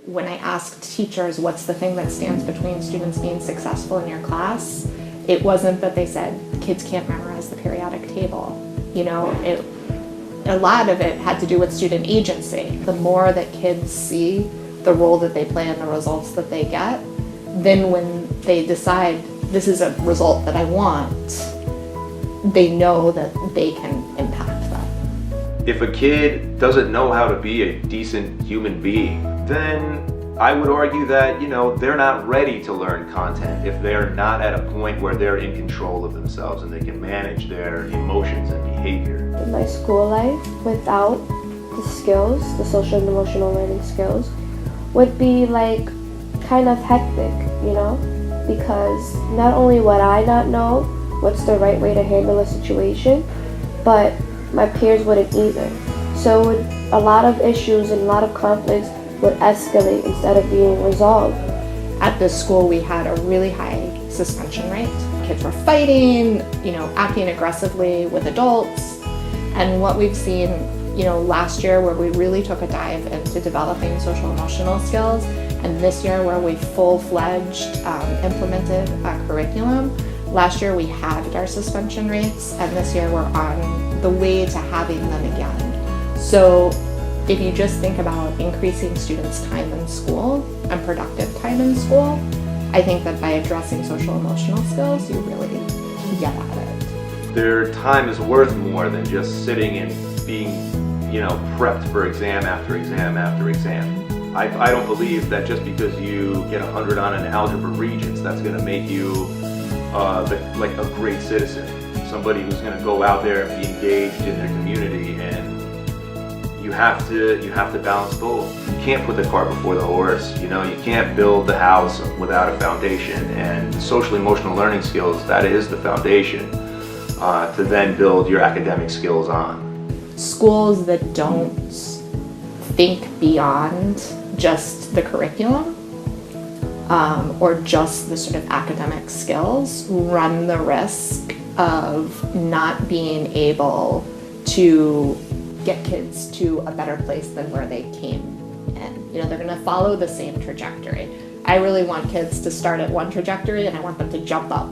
When I asked teachers what's the thing that stands between students being successful in your class, it wasn't that they said kids can't memorize the periodic table. A lot of it had to do with student agency. The more that kids see the role that they play and the results that they get, then when they decide this is a result that I want, they know that they can impact that. If a kid doesn't know how to be a decent human being, then I would argue that, they're not ready to learn content if they're not at a point where they're in control of themselves and they can manage their emotions and behavior. My school life without the skills, the social and emotional learning skills, would be like kind of hectic, because not only would I not know what's the right way to handle a situation, but my peers wouldn't either. So a lot of issues and a lot of conflicts would escalate instead of being resolved. At this school, we had a really high suspension rate. Kids were fighting, acting aggressively with adults. And what we've seen, last year where we really took a dive into developing social emotional skills, and this year where we full-fledged implemented a curriculum. Last year we halved our suspension rates, and this year we're on the way to having them again. So if you just think about increasing students' time in school and productive time in school, I think that by addressing social emotional skills, you really get at it. Their time is worth more than just sitting and being, prepped for exam after exam after exam. I don't believe that just because you get 100 on an algebra regents, that's going to make you like a great citizen, somebody who's going to go out there and be engaged in their community. And you have to balance both. You can't put the cart before the horse. You can't build the house without a foundation. And social emotional learning skills, that is the foundation to then build your academic skills on. Schools that don't think beyond just the curriculum or just the sort of academic skills run the risk of not being able to get kids to a better place than where they came in. They're going to follow the same trajectory. I really want kids to start at one trajectory and I want them to jump up